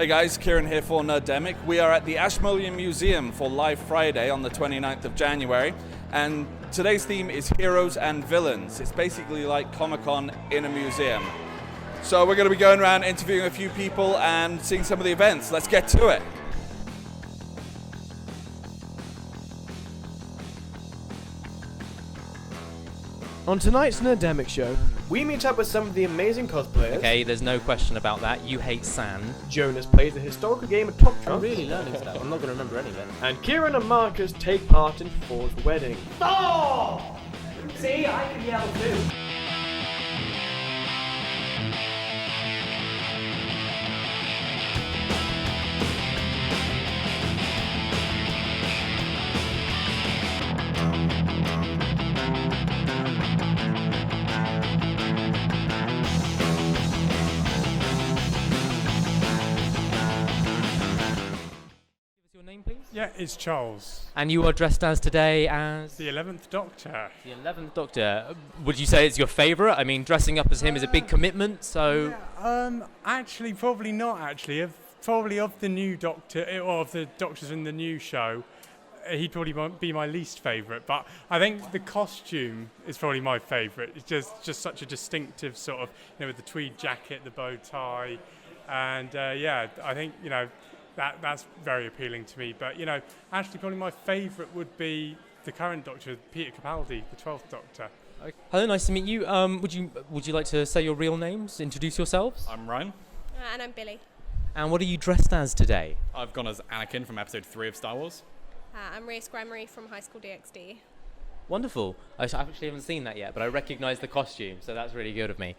Hey guys, Kieran here for Nerdemic. We are at the Ashmolean Museum for Live Friday on the 29th of January, and today's theme is Heroes and Villains. It's basically like Comic-Con in a museum. So we're going to be going around interviewing a few people and seeing some of the events. Let's get to it. On tonight's Nerdemic show, we meet up with some of the amazing cosplayers. Okay, there's no question about that. You hate sand. Jonas plays the historical game of Top Trumps. I'm really learning stuff. I'm not going to remember any of it. And Kieran and Marcus take part in Thor's wedding. Thor! See, I can yell too. Yeah, it's Charles. And you are dressed as today as? The 11th Doctor. The 11th Doctor. Would you say it's your favourite? I mean, dressing up as him is a big commitment, so... Actually, probably not, actually. Probably of the new Doctor, or of the Doctors in the new show, he'd probably be my least favourite. But I think the costume is probably my favourite. It's just such a distinctive sort of, with the tweed jacket, the bow tie. And, I think, that's very appealing to me. But, actually probably my favourite would be the current Doctor, Peter Capaldi, the 12th Doctor. Okay. Hello, nice to meet you. Would you like to say your real names, introduce yourselves? I'm Ryan. And I'm Billy. And what are you dressed as today? I've gone as Anakin from episode 3 of Star Wars. I'm Grace Grammary from High School DxD. Wonderful. I actually haven't seen that yet, but I recognise the costume, so that's really good of me.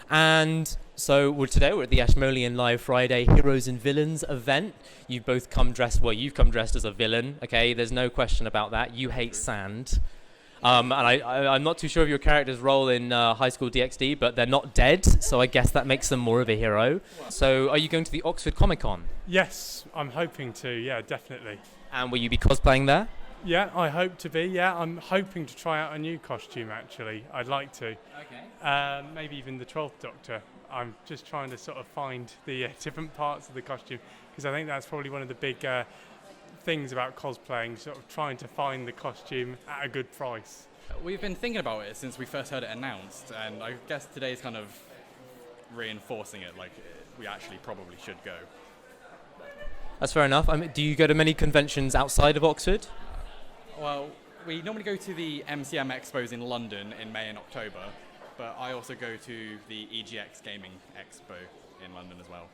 And so today we're at the Ashmolean Live Friday Heroes and Villains event. You've both come dressed, you've come dressed as a villain, okay? There's no question about that. You hate sand. And I'm not too sure of your character's role in High School DxD, but they're not dead, so I guess that makes them more of a hero. So are you going to the Oxford Comic-Con? Yes, I'm hoping to, yeah, definitely. And will you be cosplaying there? Yeah, I hope to be, yeah. I'm hoping to try out a new costume, actually. I'd like to. Okay. Maybe even the 12th Doctor. I'm just trying to sort of find the different parts of the costume, because I think that's probably one of the big things about cosplaying, sort of trying to find the costume at a good price. We've been thinking about it since we first heard it announced, and I guess today's kind of reinforcing it, like we actually probably should go. That's fair enough. I mean, do you go to many conventions outside of Oxford? Well, we normally go to the MCM Expos in London in May and October, but I also go to the EGX Gaming Expo in London as well.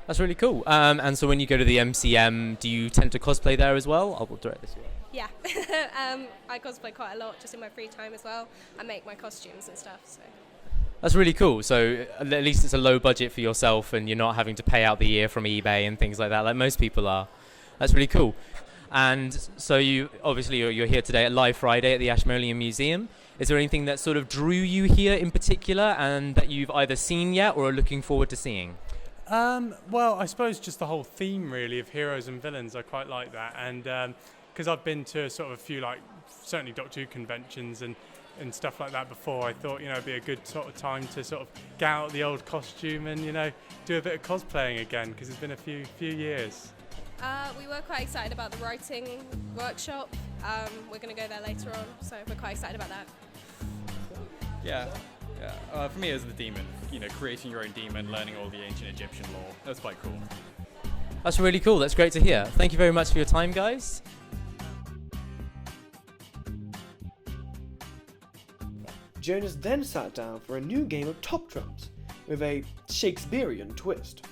That's really cool. And so when you go to the MCM, do you tend to cosplay there as well? I'll direct this way. Yeah. I cosplay quite a lot just in my free time as well. I make my costumes and stuff, so. That's really cool. So at least it's a low budget for yourself and you're not having to pay out the year from eBay and things like that, like most people are. That's really cool. And so you're here today at Live Friday at the Ashmolean Museum. Is there anything that sort of drew you here in particular and that you've either seen yet or are looking forward to seeing? Well, I suppose just the whole theme really of heroes and villains. I quite like that, and because I've been to sort of a few, like certainly Doctor Who conventions and stuff like that before, I thought it'd be a good sort of time to sort of get out the old costume and do a bit of cosplaying again, because it's been a few years. We were quite excited about the writing workshop. We're going to go there later on, so we're quite excited about that. Yeah. For me, it was the demon. Creating your own demon, learning all the ancient Egyptian lore. That was quite cool. That's really cool. That's great to hear. Thank you very much for your time, guys. Jonas then sat down for a new game of Top Trumps with a Shakespearean twist.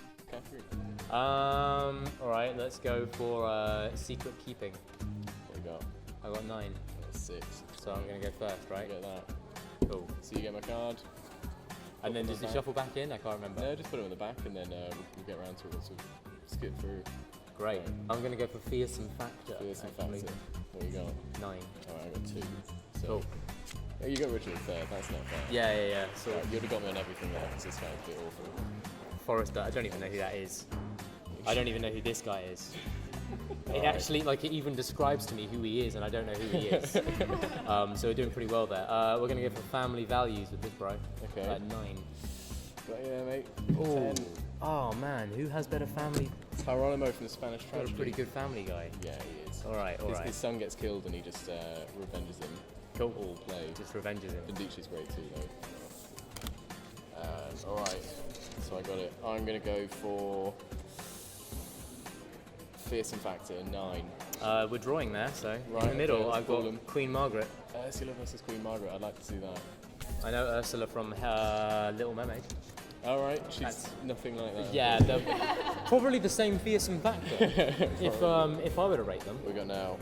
Alright, let's go for secret keeping. What you got? I got 9. I got 6. So I'm going to go first, right? Get that. Cool. So you get my card. And then does it shuffle back in? I can't remember. No, just put it in the back and then we'll get around to it once we skip through. Great. I'm going to go for fearsome factor. Fearsome actually. factor. What you got? 9. Alright, I got 2. So Cool. Oh, you got Richard there, that's not fair. Yeah. So Right, you'd have got me on everything there, because this sounds a bit awful. Forrester, I don't even know who that is. I don't even know who this guy is. It actually, it even describes to me who he is, and I don't know who he is. So we're doing pretty well there. We're going to go for family values with this, bro. Okay. At 9. Got you there, mate. Ooh. 10. Oh man, who has better family? Hieronymo from the Spanish Got a Tragedy. pretty good family guy. Yeah, he is. All right. His son gets killed and he just revenges him. Cool. All play. Just revenges him. Vinducci's great too, though. Alright, so I got it. I'm going to go for Fearsome Factor 9. We're drawing there, so Right, in the middle, okay, I've got Callum. Queen Margaret. Ursula versus Queen Margaret, I'd like to see that. I know Ursula from Little Mermaid. Alright, she's nothing like that. Yeah, they're probably the same fearsome factor. if I were to rate them. We got now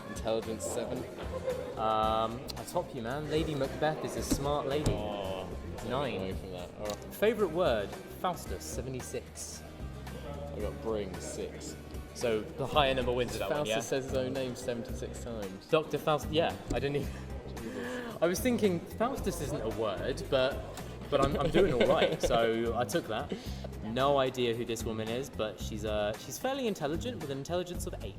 Intelligence 7. I top you, man. Lady Macbeth is a smart lady. Oh, 9. away from that. Alright, Favorite word? Faustus, 76. I got Bring 6. So the higher number wins that one, Faustus yeah? says his own name 76 times. Dr. Faustus, yeah, I didn't even... I was thinking Faustus isn't a word, but I'm doing all right, so I took that. No idea who this woman is, but she's fairly intelligent with an intelligence of 8.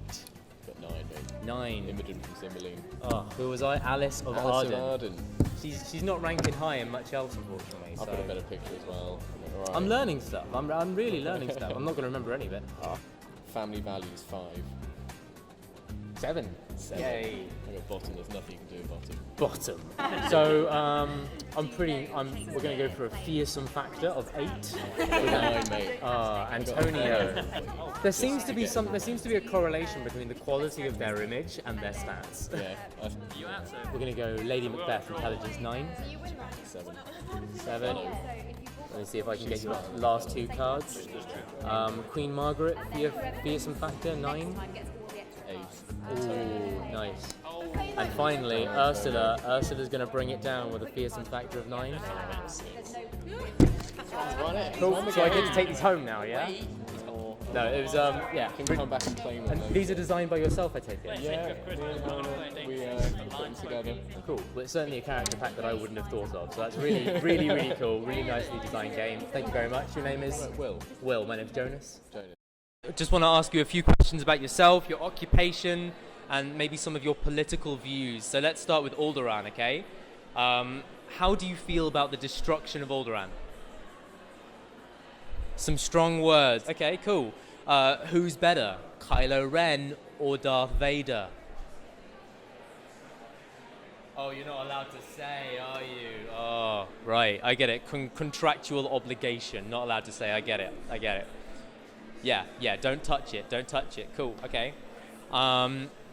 Got 9, mate. 9. Imogen from Cymbeline. Oh, who was I? Alice of Alice Arden. of Arden. She's not ranking high in much else, unfortunately. I'll so. put a better picture as well. Alright. I'm learning stuff. I'm really learning stuff. I'm not going to remember any of it. Family values 5. 7. 7. Yay. I got bottom. There's nothing you can do about it. Bottom. So we're going to go for a fearsome factor of 8. 9, mate. Antonio. There seems to be a correlation between the quality of their image and their stats. Yeah. We're going to go Lady Macbeth, intelligence 9. 7. 7. Let me see if I can get your last 2 cards. Queen Margaret, fearsome factor 9. 8. Ooh, nice. And finally, Ursula. Ursula's going to bring it down with a fearsome factor of 9. Cool. So I get to take these home now, yeah? No, it was yeah. Can we come back and play with And those? these are designed by yourself, I take it. Yeah, we put them together. Cool. Well, it's certainly a character pack that I wouldn't have thought of. So that's really, really, really cool. Really nicely designed game. Thank you very much. Your name is Will. Will. My name's Jonas. Jonas. Just want to ask you a few questions about yourself, your occupation, and maybe some of your political views. So let's start with Alderaan, okay? How do you feel about the destruction of Alderaan? Some strong words. Okay, cool. Who's better, Kylo Ren or Darth Vader? Oh, you're not allowed to say, are you? Oh, right. I get it. Contractual obligation. Not allowed to say. I get it. Yeah. Don't touch it. Cool. Okay.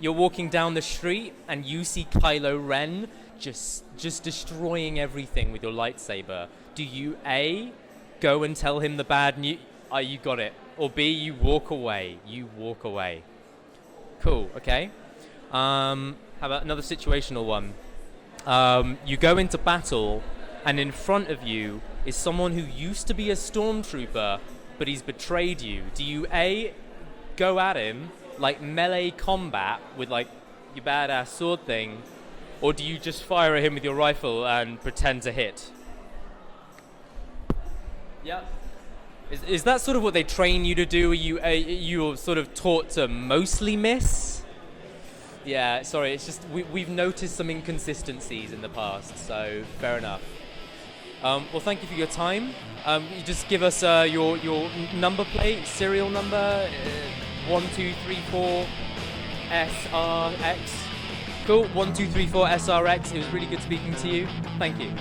You're walking down the street and you see Kylo Ren just destroying everything with your lightsaber. Do you A, go and tell him the bad news? You got it. Or B, you walk away. Cool. Okay. How about another situational one? You go into battle, and in front of you is someone who used to be a stormtrooper, but he's betrayed you. Do you A, go at him like melee combat with like your badass sword thing, or do you just fire at him with your rifle and pretend to hit? Yep. Is that sort of what they train you to do? You're sort of taught to mostly miss? Yeah, sorry, it's just we've noticed some inconsistencies in the past, so fair enough. Well, thank you for your time. You just give us your number plate, serial number, 1234 SRX. Cool, 1234 SRX. It was really good speaking to you. Thank you.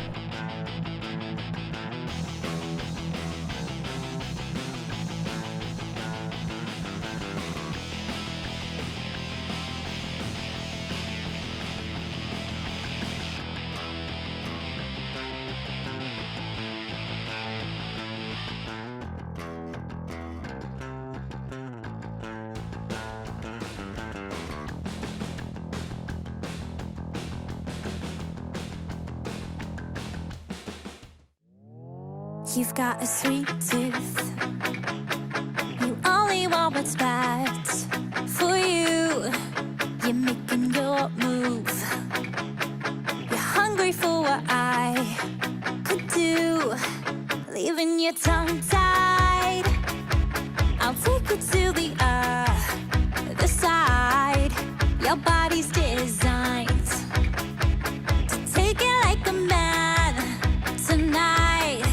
You've got a sweet tooth. You only want what's best for you. You're making your move. You're hungry for what I could do. Leaving your tongue tied. I'll take you to the other side. Your body's designed to take it like a man tonight.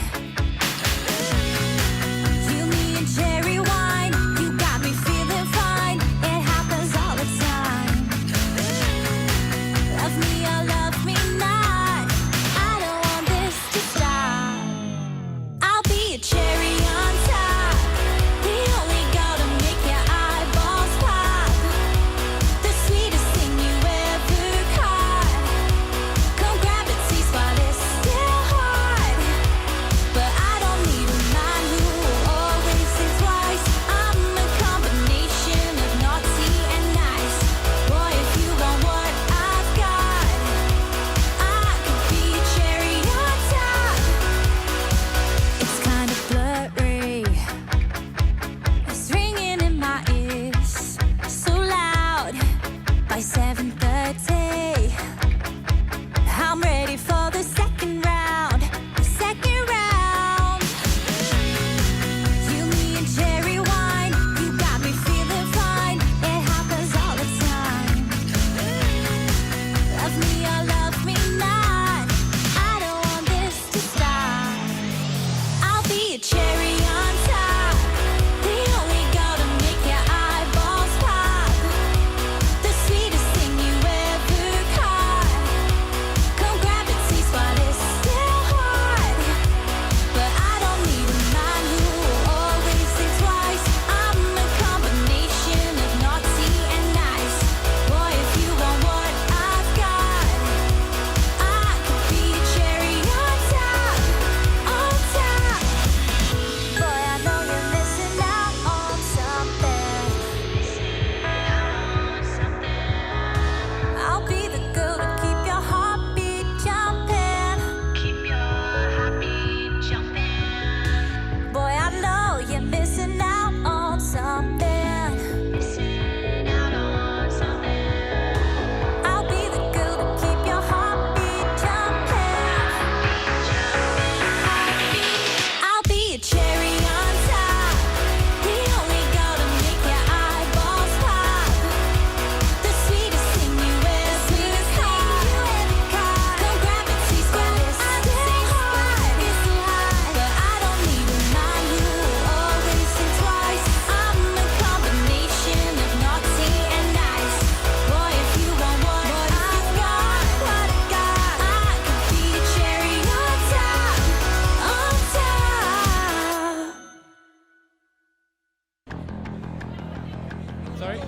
Sorry?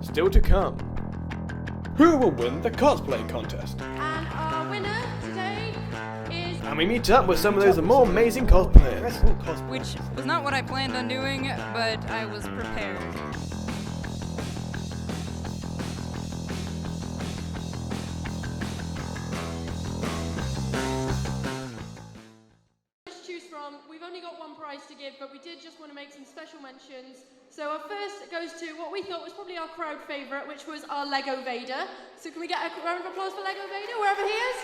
Still to come. Who will win the cosplay contest? And our winner today is... And we meet up with some of those more amazing cosplayers. Which was not what I planned on doing, but I was prepared. To choose from, we've only got one prize to give, but we did just want to make some special mentions. So our first goes to what we thought was probably our crowd favourite, which was our Lego Vader. So can we get a round of applause for Lego Vader, wherever he is?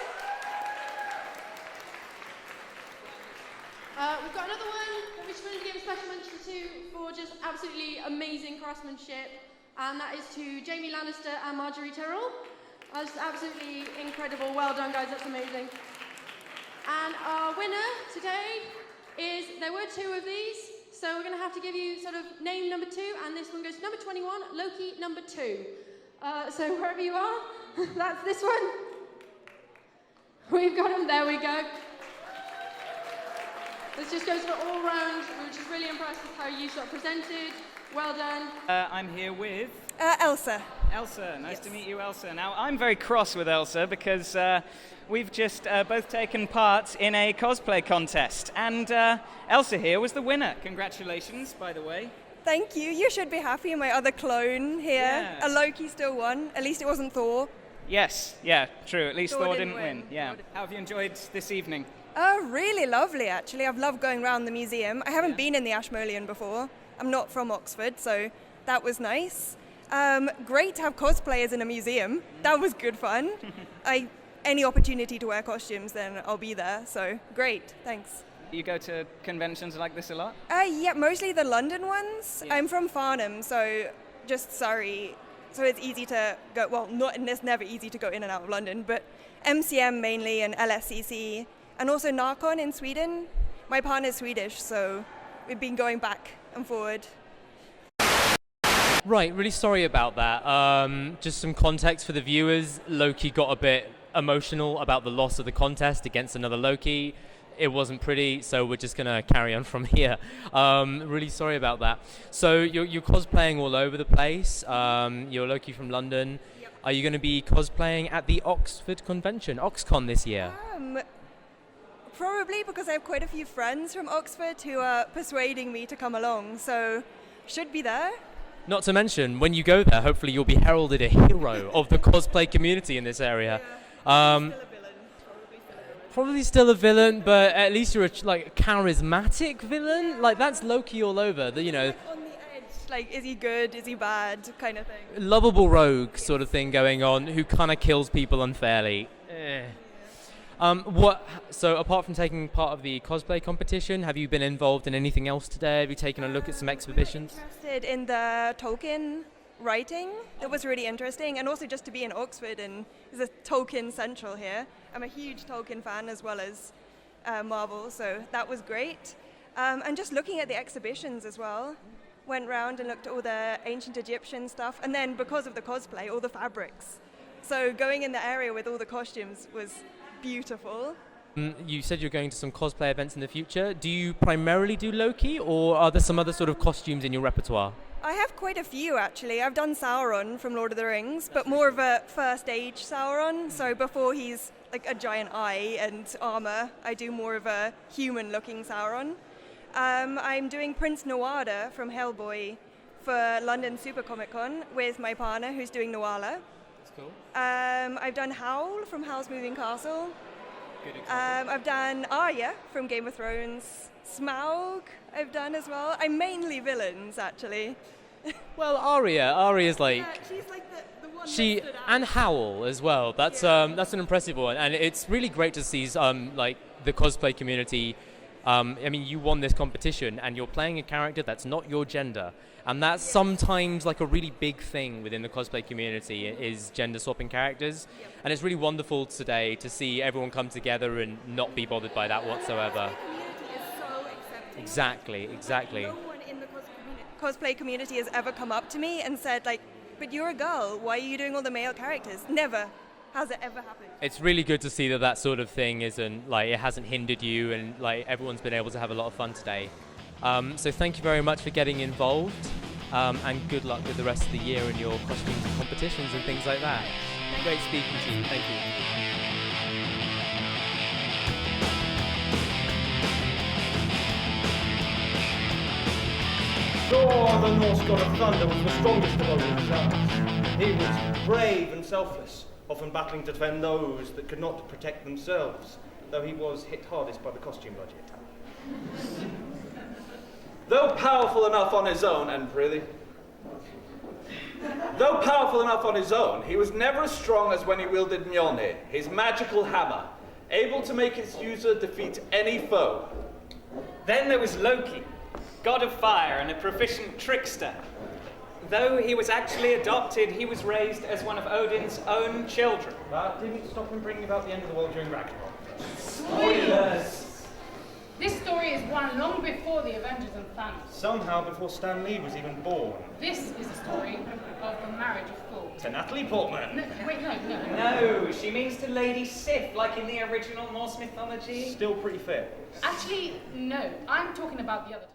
We've got another one that we just wanted to give a special mention to for just absolutely amazing craftsmanship, and that is to Jamie Lannister and Marjorie Tyrrell. That's absolutely incredible. Well done, guys. That's amazing. And our winner today is, there were two of these, so we're going to have to give you sort of name number 2, and this one goes to number 21, Loki number 2. So wherever you are, that's this one. We've got him, there we go. This just goes for all round. We were just really impressed with how you sort of presented. Well done. I'm here with Elsa. Elsa. Nice to meet you, Elsa. Now, I'm very cross with Elsa because we've just both taken part in a cosplay contest. And Elsa here was the winner. Congratulations, by the way. Thank you. You should be happy. My other clone here. Yeah. A Loki still won. At least it wasn't Thor. Yes, yeah, true. At least Thor Thor didn't didn't win. win. Yeah. How have you enjoyed this evening? Really lovely, actually. I've loved going around the museum. I haven't been in the Ashmolean before. I'm not from Oxford, so that was nice. Great to have cosplayers in a museum. That was good fun. Any opportunity to wear costumes, then I'll be there. So great, thanks. You go to conventions like this a lot? Yeah, mostly the London ones. Yeah. I'm from Farnham, so just Surrey. So it's easy to go, well, it's never easy to go in and out of London, but MCM mainly and LSCC. And also Narcon in Sweden. My partner's Swedish, so we've been going back and forward. Right, really sorry about that. Just some context for the viewers. Loki got a bit emotional about the loss of the contest against another Loki. It wasn't pretty, so we're just going to carry on from here. Really sorry about that. So you're cosplaying all over the place. You're Loki from London. Yep. Are you going to be cosplaying at the Oxford Convention, OxCon, this year? Probably because I have quite a few friends from Oxford who are persuading me to come along, so should be there. Not to mention, when you go there, hopefully you'll be heralded a hero of the cosplay community in this area. Probably still a villain, but at least you're a charismatic villain. Like, that's Loki all over. On the edge, like, is he good, is he bad, kind of thing. Lovable rogue sort of thing going on, who kind of kills people unfairly. So apart from taking part of the cosplay competition, have you been involved in anything else today? Have you taken a look at some exhibitions? I'm interested in the Tolkien writing. That was really interesting, and also just to be in Oxford, and there's a Tolkien Central here. I'm a huge Tolkien fan as well as Marvel, so that was great. And just looking at the exhibitions as well. Went round and looked at all the ancient Egyptian stuff, and then because of the cosplay, all the fabrics. So going in the area with all the costumes was beautiful. You said you're going to some cosplay events in the future. Do you primarily do Loki, or are there some other sort of costumes in your repertoire? I have quite a few, actually. I've done Sauron from Lord of the Rings, but more of a first age Sauron. So before he's like a giant eye and armor, I do more of a human looking Sauron. I'm doing Prince Nawada from Hellboy for London Super Comic Con with my partner who's doing Nawala. That's cool. I've done Howl from Howl's Moving Castle. I've done Arya from Game of Thrones. Smaug I've done as well. I'm mainly villains, actually. Well, Arya's like... Yeah, she's like the one She that stood out. and Howl as well. That's an impressive one, and it's really great to see like the cosplay community. I mean, you won this competition, and you're playing a character that's not your gender, and that's sometimes like a really big thing within the cosplay community is gender swapping characters, and it's really wonderful today to see everyone come together and not be bothered by that whatsoever. The community is so accepting. Exactly. No one in the cosplay community has ever come up to me and said, like, but you're a girl, why are you doing all the male characters? Never has it ever happened. It's really good to see that sort of thing isn't like it hasn't hindered you, and like everyone's been able to have a lot of fun today. So thank you very much for getting involved. and good luck with the rest of the year in your costumes and competitions and things like that. Great speaking to you. Thank you. Thor, the Norse god of thunder, was the strongest of Odin's sons. He was brave and selfless, often battling to defend those that could not protect themselves, though he was hit hardest by the costume budget. Though powerful enough on his own, he was never as strong as when he wielded Mjolnir, his magical hammer, able to make its user defeat any foe. Then there was Loki, god of fire and a proficient trickster. Though he was actually adopted, he was raised as one of Odin's own children. That didn't stop him bringing about the end of the world during Ragnarok. Spoilers! This story is one long before the Avengers and Thanos. Somehow before Stan Lee was even born. This is a story of the marriage of Thor. To Natalie Portman. No, she means to Lady Sif, like in the original Norse mythology. Still pretty fit. Actually, no. I'm talking about the other time.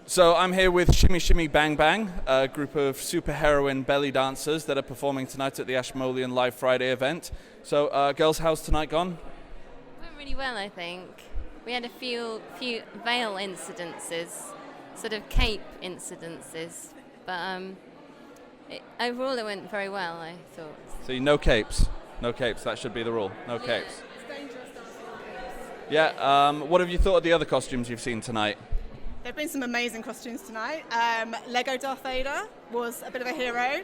So I'm here with Shimmy Shimmy Bang Bang, a group of superheroine belly dancers that are performing tonight at the Ashmolean Live Friday event. So girls, how's tonight gone? Went really well, I think. We had a few veil incidences, sort of cape incidences, but overall it went very well, I thought. So no capes, that should be the rule, no capes. It's dangerous dancing on capes. Yeah, what have you thought of the other costumes you've seen tonight? There have been some amazing costumes tonight. Lego Darth Vader was a bit of a hero.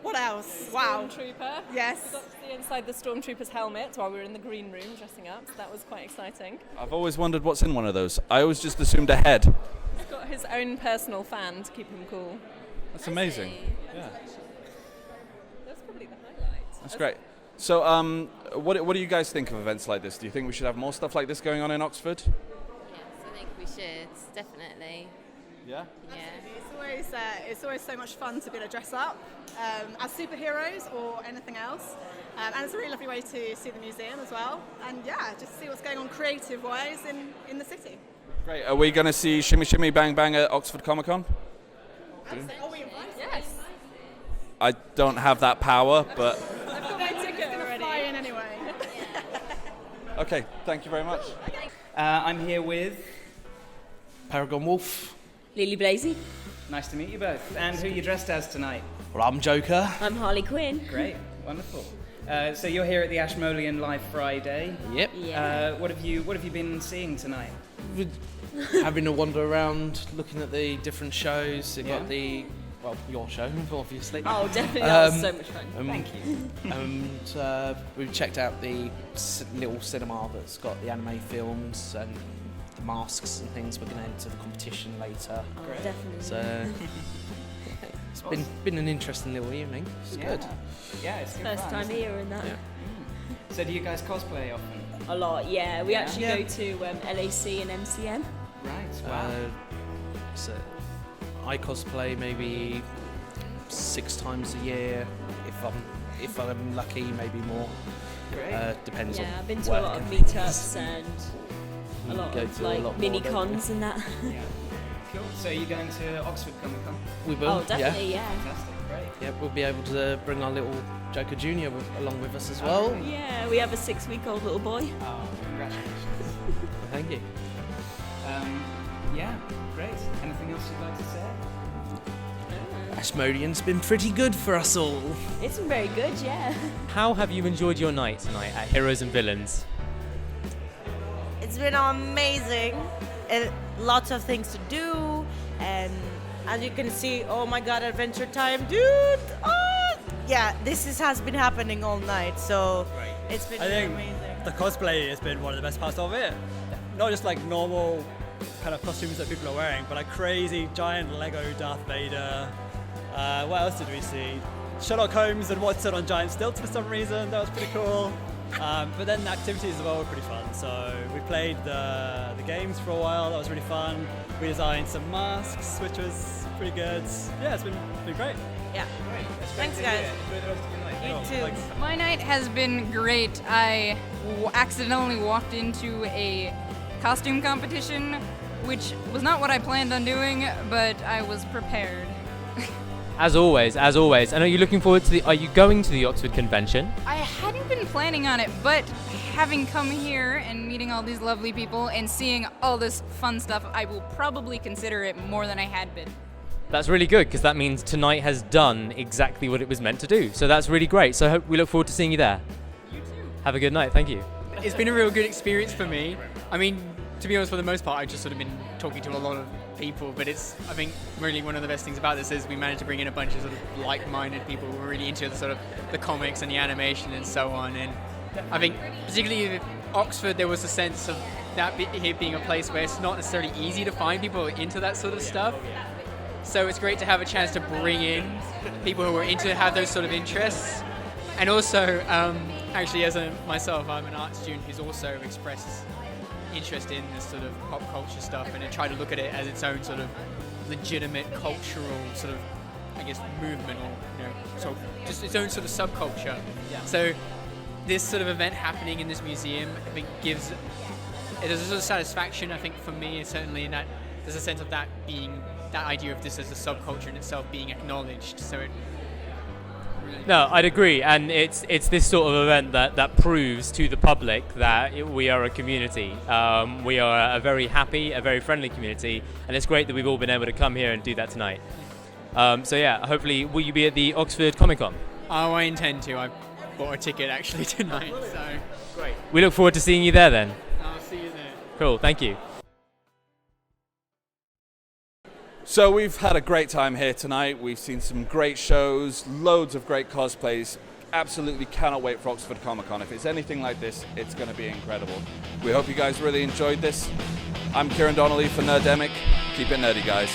What else? Wow. Stormtrooper. Yes. We got to see inside the Stormtrooper's helmet while we were in the green room dressing up, so that was quite exciting. I've always wondered what's in one of those. I always just assumed a head. He's got his own personal fan to keep him cool. That's amazing. Yeah. That's probably the highlight. That's great. So what do you guys think of events like this? Do you think we should have more stuff like this going on in Oxford? I think we should, definitely. Yeah? Yeah. It's always so much fun to be able to dress up as superheroes or anything else. And it's a really lovely way to see the museum as well. And yeah, just see what's going on creative-wise in the city. Great. Are we going to see Shimmy Shimmy Bang Bang at Oxford Comic Con? Are we invited? Yes. I don't have that power, but... I've got my ticket already. Fly in anyway. Okay, thank you very much. I'm here with Paragon Wolf. Lily Blazy. Nice to meet you both. And who are you dressed as tonight? Well, I'm Joker. I'm Harley Quinn. Great, wonderful. So you're here at the Ashmolean Live Friday. Yep. Yeah. What have you been seeing tonight? Having a wander around, looking at the different shows. You've got your show, obviously. Oh, definitely. That was so much fun. Thank you. And we've checked out the little cinema that's got the anime films and the masks and things. We're going to enter the competition later. Oh, definitely. So it's been an interesting little evening. It's good. Yeah, it's good First fun, time isn't it? here and that. Yeah. So do you guys cosplay often? A lot, yeah. We actually Yeah. go to LAC and MCM. Right, wow. So I cosplay maybe 6 times a year. If I'm lucky, maybe more. Great. Depends on Yeah, I've been to a work lot of and things. meetups and a lot Go of to a lot mini more, don't cons and that. Yeah. Cool. So are you going to Oxford Comic Con? We will. Oh, definitely, yeah. Fantastic, great. Yeah, we'll be able to bring our little Joker Junior along with us as well. Yeah, we have a 6-week-old little boy. Oh, congratulations. Thank you. Yeah, great. Anything else you'd like to say? Ashmolean's been pretty good for us all. It's been very good, yeah. How have you enjoyed your night tonight at Heroes and Villains? It's been amazing. Lots of things to do, and as you can see, oh my god, Adventure Time, dude! Oh! Yeah, has been happening all night, so it's been amazing. The cosplay has been one of the best parts of it. Not just like normal kind of costumes that people are wearing, but like crazy giant Lego Darth Vader. What else did we see? Sherlock Holmes and Watson on giant stilts for some reason. That was pretty cool. But then the activities as well were pretty fun. So we played the games for a while. That was really fun. We designed some masks, which was pretty good. Yeah, it's been great. Yeah. Great. That's Thanks, great to guys. hear. Enjoy the rest of your night. night too. My night has been great. I accidentally walked into a costume competition, which was not what I planned on doing, but I was prepared. As always. And are you looking forward to are you going to the Oxford convention? I hadn't been planning on it, but having come here and meeting all these lovely people and seeing all this fun stuff, I will probably consider it more than I had been. That's really good, because that means tonight has done exactly what it was meant to do. So that's really great. So we look forward to seeing you there. You too. Have a good night. Thank you. It's been a real good experience for me. I mean, to be honest, for the most part, I've just sort of been talking to a lot of people, but I think really one of the best things about this is we managed to bring in a bunch of sort of like-minded people who are really into the sort of the comics and the animation and so on. And I think particularly at Oxford, there was a sense of that here being a place where it's not necessarily easy to find people into that sort of stuff. So it's great to have a chance to bring in people who are have those sort of interests. And also, actually, myself, I'm an art student who's also expressed interest in this sort of pop culture stuff, and I try to look at it as its own sort of legitimate cultural sort of, I guess, movement, or sort of just its own sort of subculture. Yeah. So this sort of event happening in this museum, I think, there's a sort of satisfaction, I think, for me, certainly, in that there's a sense of that idea of this as a subculture in itself being acknowledged. So it. No, I'd agree, and it's this sort of event that proves to the public that we are a community. We are a very happy, a very friendly community, and it's great that we've all been able to come here and do that tonight. So yeah, hopefully, will you be at the Oxford Comic Con? Oh, I intend to. I bought a ticket actually tonight, so great. We look forward to seeing you there then. I'll see you there. Cool, thank you. So we've had a great time here tonight. We've seen some great shows, loads of great cosplays. Absolutely cannot wait for Oxford Comic Con. If it's anything like this, it's going to be incredible. We hope you guys really enjoyed this. I'm Kieran Donnelly for Nerdemic. Keep it nerdy, guys.